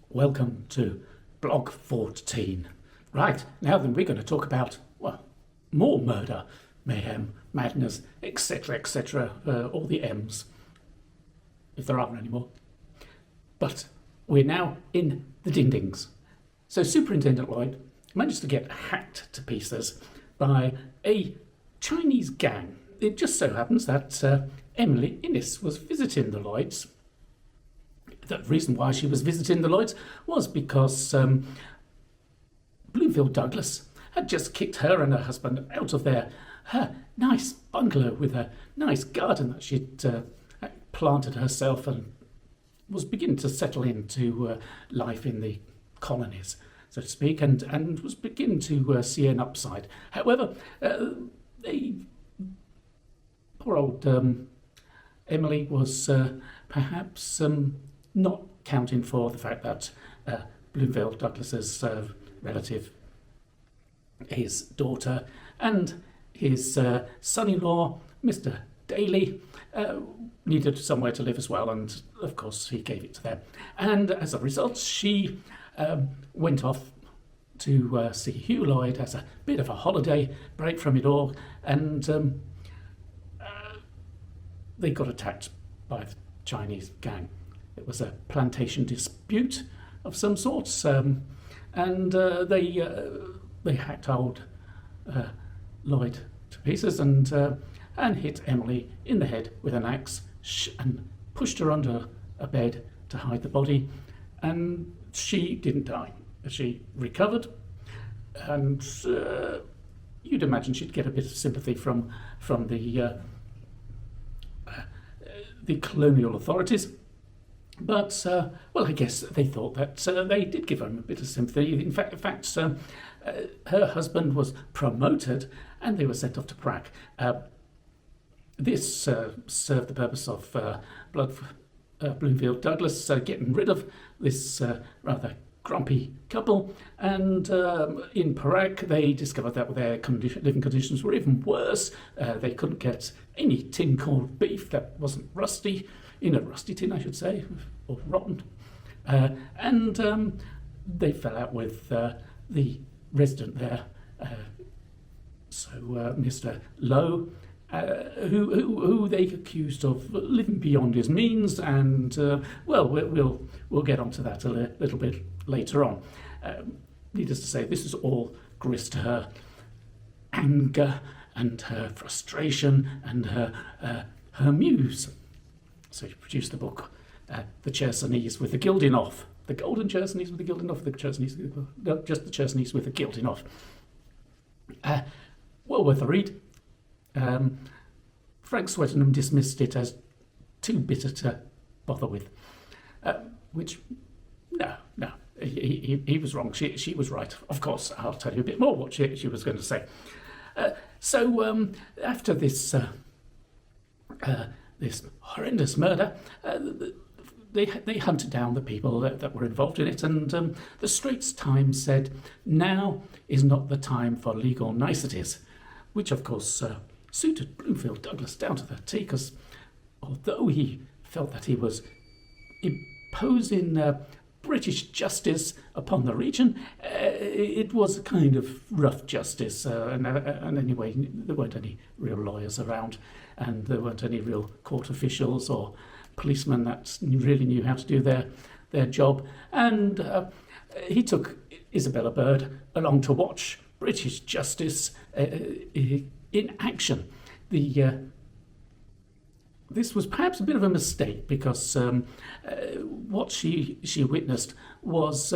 Welcome to Blog 14. Right, now then we're going to talk about, well, more murder, mayhem, madness, etc., all the M's, if there are any more. But we're now in the Dindings. So Superintendent Lloyd managed to get hacked to pieces by a Chinese gang. It just so happens that Emily Innes was visiting the Lloyds. The reason why she was visiting the Lloyds was because Bloomfield Douglas had just kicked her and her husband out of her nice bungalow with a nice garden that she'd planted herself, and was beginning to settle into life in the colonies, so to speak, and was beginning to see an upside. However, poor old Emily was perhaps not counting for the fact that Bloomfield Douglas's relative, his daughter, and his son-in-law, Mr. Daly, needed somewhere to live as well, and of course he gave it to them. And as a result, she went off to see Hugh Lloyd as a bit of a holiday break from it all, and they got attacked by the Chinese gang. It was a plantation dispute of some sorts, and they hacked old Lloyd to pieces and hit Emily in the head with an axe and pushed her under a bed to hide the body, and she didn't die. She recovered, and you'd imagine she'd get a bit of sympathy from the colonial authorities. But, well, I guess they thought that they did give her a bit of sympathy. In fact, her husband was promoted and they were sent off to Prague. This served the purpose of Bloomfield Douglas getting rid of this rather grumpy couple. And in Prague, they discovered that their living conditions were even worse. They couldn't get any tin corned beef that wasn't rusty, in a rusty tin, I should say, or rotten. And they fell out with the resident there, Mr. Lowe, who they accused of living beyond his means, and well, we'll get onto that a little bit later on. Needless to say, this is all grist to her anger and her frustration and her muse. So she produced the book, The Chersonese with the Gilding Off. The Golden Chersonese with the Gilding Off, the Chersonese, no, just the Chersonese with the Gilding Off. Well worth a read. Frank Swettenham dismissed it as too bitter to bother with, which, no, he was wrong. She was right. Of course, I'll tell you a bit more what she was going to say. So after this this horrendous murder, they hunted down the people that were involved in it, and the Straits Times said, now is not the time for legal niceties, which of course suited Bloomfield Douglas down to the T, because although he felt that he was imposing British justice upon the region, it was a kind of rough justice, and anyway, there weren't any real lawyers around, and there weren't any real court officials or policemen that really knew how to do their job, and he took Isabella Bird along to watch British justice in action. This was perhaps a bit of a mistake, because what she witnessed was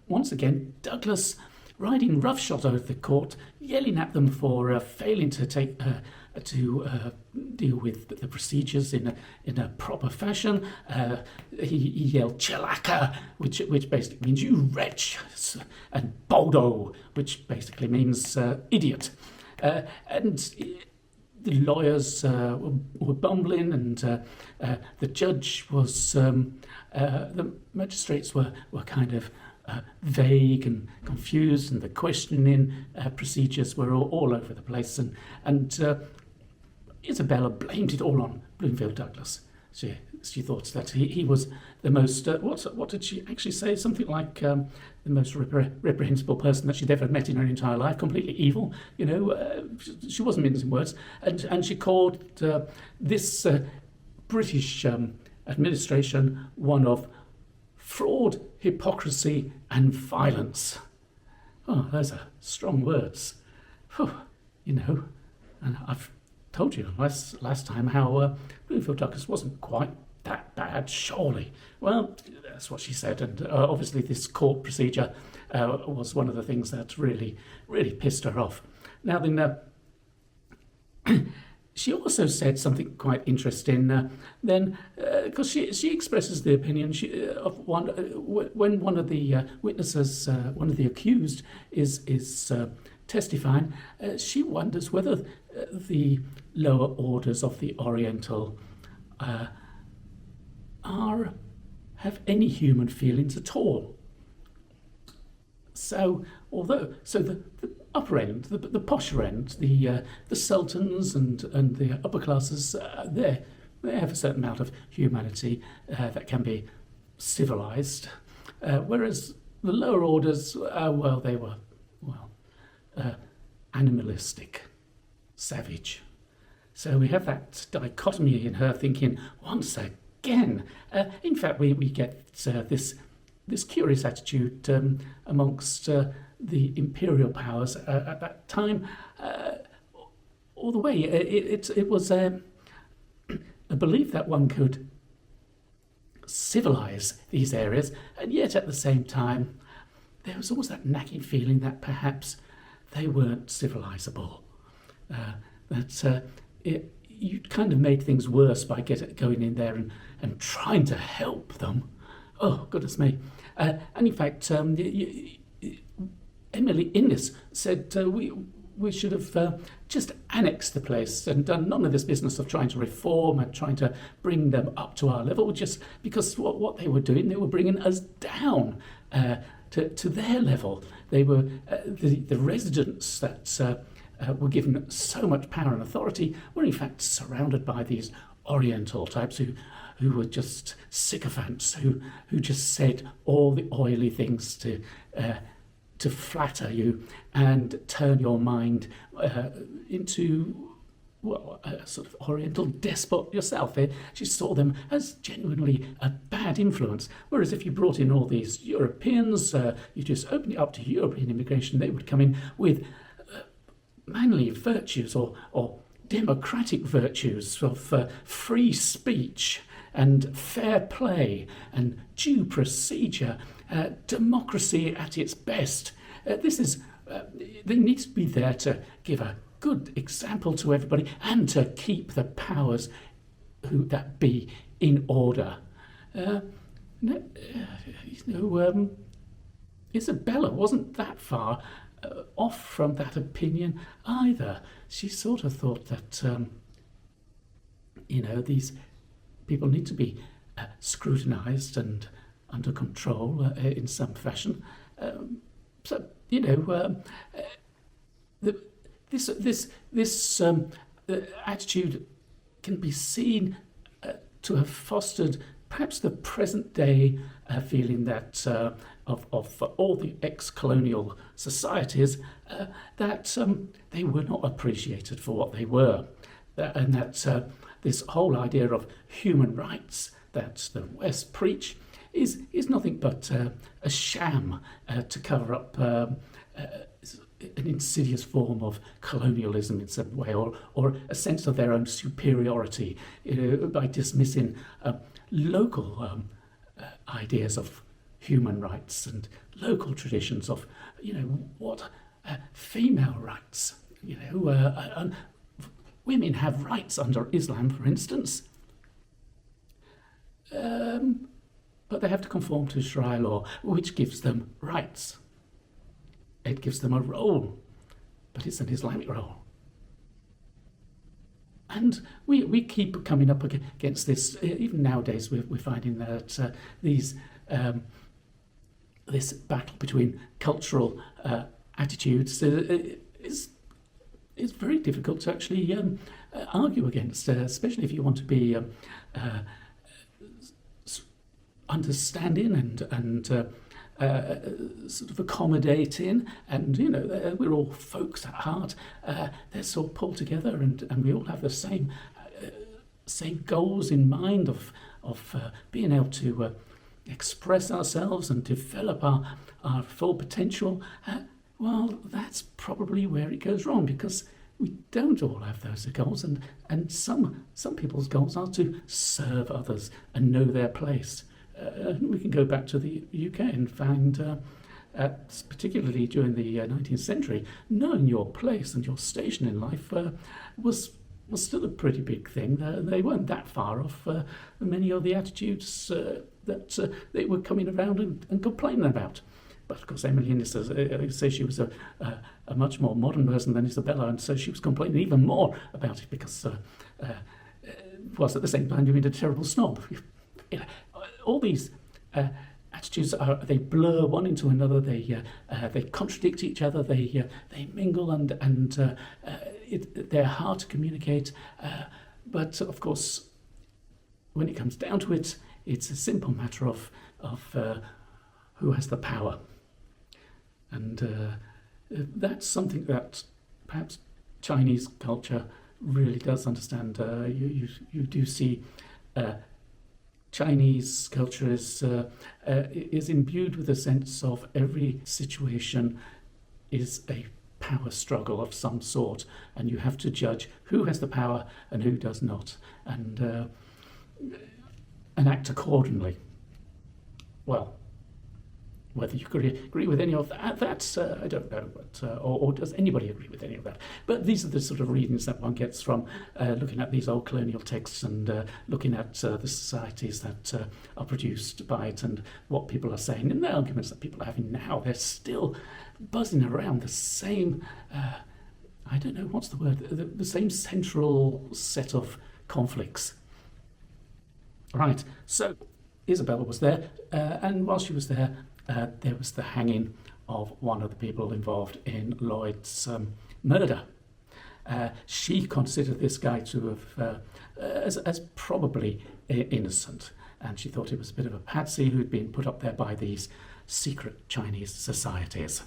once again Douglas riding roughshod over the court, yelling at them for failing to deal with the procedures in a proper fashion. He yelled "Chalaka," which basically means "you wretch," and "Boldo," which basically means idiot. And the lawyers were bumbling, and the judge was, the magistrates were kind of vague and confused, and the questioning procedures were all over the place, and Isabella blamed it all on Bloomfield Douglas. She thought that he was the most, what did she actually say? Something like the most reprehensible person that she'd ever met in her entire life, completely evil. She wasn't mincing words. And she called this British administration one of fraud, hypocrisy and violence. Oh, those are strong words. Whew, and I've told you last time how Bloomfield Douglas wasn't quite that bad, surely. Well, that's what she said, and obviously this court procedure was one of the things that really, really pissed her off. Now then, she also said something quite interesting because she expresses the opinion of one when one of the witnesses, one of the accused, is testifying. She wonders whether the lower orders of the Oriental have any human feelings at all. So the upper end, the posher end, the sultans and the upper classes, they have a certain amount of humanity that can be civilized, whereas the lower orders, they were animalistic, savage. So we have that dichotomy in her thinking once again. In fact, we get this curious attitude amongst the imperial powers at that time. All the way, it was a belief that one could civilize these areas, and yet at the same time, there was always that nagging feeling that perhaps they weren't civilizable. You kind of made things worse by going in there and trying to help them. Oh, goodness me. And in fact, Emily Innes said we should have just annexed the place and done none of this business of trying to reform and trying to bring them up to our level, just because what they were doing, they were bringing us down to their level. They were the residents that were given so much power and authority were in fact surrounded by these Oriental types who were just sycophants, who just said all the oily things to flatter you and turn your mind into a sort of Oriental despot yourself. She saw them as genuinely a bad influence. Whereas if you brought in all these Europeans, you just opened it up to European immigration, they would come in with manly virtues or democratic virtues of free speech and fair play and due procedure, democracy at its best. They need to be there to give a good example to everybody and to keep the powers that be in order. Isabella wasn't that far off from that opinion either. She sort of thought that these people need to be scrutinised and under control in some fashion. This attitude can be seen to have fostered perhaps the present day feeling that of all the ex-colonial societies that they were not appreciated for what they were, and that this whole idea of human rights that the West preach is nothing but a sham to cover up an insidious form of colonialism in some way, or a sense of their own superiority, by dismissing local ideas of human rights and local traditions of, what female rights. Women have rights under Islam, for instance, but they have to conform to Sharia law, which gives them rights. It gives them a role, but it's an Islamic role. And we keep coming up against this. Even nowadays, we're finding that this battle between cultural attitudes is very difficult to actually argue against, especially if you want to be understanding and sort of accommodating, and we're all folks at heart. They're sort of pulled together, and we all have the same goals in mind of being able to express ourselves and develop our full potential. Well, that's probably where it goes wrong, because we don't all have those goals, and some people's goals are to serve others and know their place. We can go back to the UK and find, particularly during the 19th century, knowing your place and your station in life was still a pretty big thing. They weren't that far off many of the attitudes that they were coming around and complaining about. But of course, Emily Innes says she was a much more modern person than Isabella, and so she was complaining even more about it, because whilst at the same time doing a terrible snob. All these attitudes they blur one into another. They contradict each other. They mingle, and they're hard to communicate. But of course, when it comes down to it, it's a simple matter of who has the power, and that's something that perhaps Chinese culture really does understand. You do see. Chinese culture is imbued with a sense of every situation is a power struggle of some sort, and you have to judge who has the power and who does not, and act accordingly. Well, whether you agree with any of that, I don't know, but or does anybody agree with any of that? But these are the sort of readings that one gets from looking at these old colonial texts, and looking at the societies that are produced by it, and what people are saying. And the arguments that people are having now, they're still buzzing around the same, I don't know, what's the word, the same central set of conflicts. Right, so Isabella was there, and while she was there, there was the hanging of one of the people involved in Lloyd's murder. She considered this guy to have as probably innocent, and she thought he was a bit of a patsy who'd been put up there by these secret Chinese societies.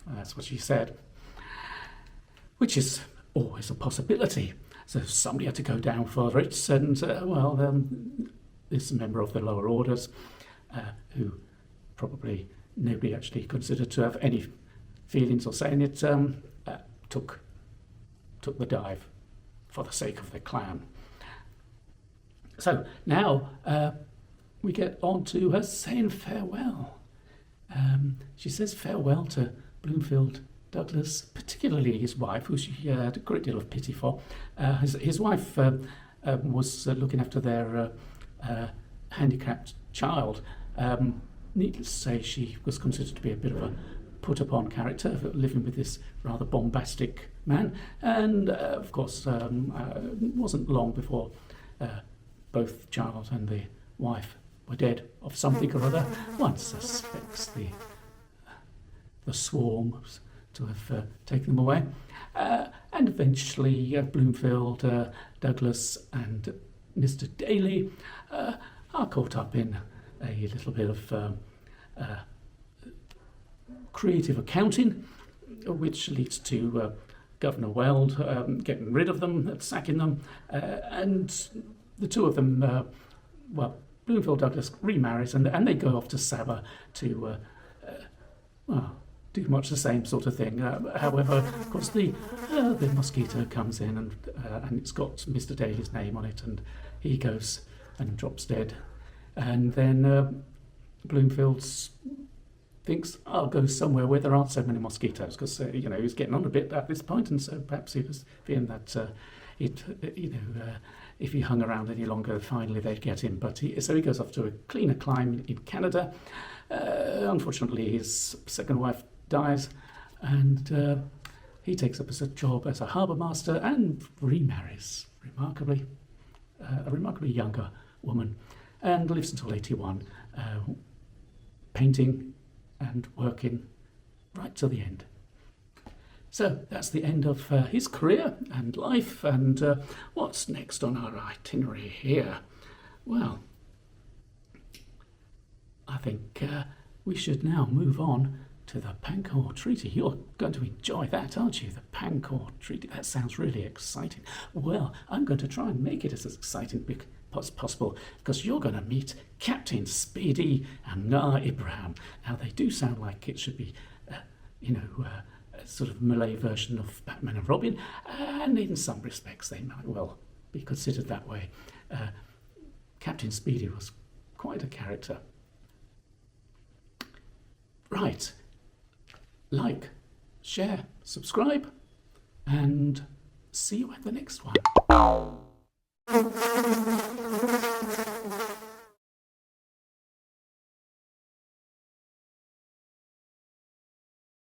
That's what she said, which is always a possibility. So somebody had to go down for it, and this member of the lower orders, who probably nobody actually considered to have any feelings or saying it, took the dive for the sake of the clan. So now we get on to her saying farewell. She says farewell to Bloomfield Douglas, particularly his wife, who she had a great deal of pity for. His wife was looking after their handicapped child. Needless to say, she was considered to be a bit of a put-upon character, living with this rather bombastic man. And, of course, it wasn't long before both the child and the wife were dead of something or other. One suspects the swarms to have taken them away. And eventually, Bloomfield, Douglas and Mr. Daly are caught up in a little bit of creative accounting, which leads to Governor Weld getting rid of them, sacking them, and the two of them, Bloomfield Douglas remarries, and they go off to Sabah to do much the same sort of thing. However, of course, the mosquito comes in, and it's got Mr. Daly's name on it, and he goes and drops dead. And then Bloomfield thinks, I'll go somewhere where there aren't so many mosquitoes, because he was getting on a bit at this point, and so perhaps he was fearing that if he hung around any longer, finally they'd get him. So he goes off to a cleaner clime in Canada. Unfortunately, his second wife dies, and he takes up a job as a harbour master and remarries a remarkably younger woman, and lives until 81, painting and working right till the end. So that's the end of his career and life, and what's next on our itinerary here? Well, think we should now move on to the Pancor Treaty. You're going to enjoy that, aren't you? The Pancor Treaty. That sounds really exciting. Well, I'm going to try and make it as exciting as possible, because you're going to meet Captain Speedy and Nga Ibrahim. Now, they do sound like it should be, a sort of Malay version of Batman and Robin, and in some respects they might well be considered that way. Captain Speedy was quite a character. Right. Like, share, subscribe, and see you at the next one.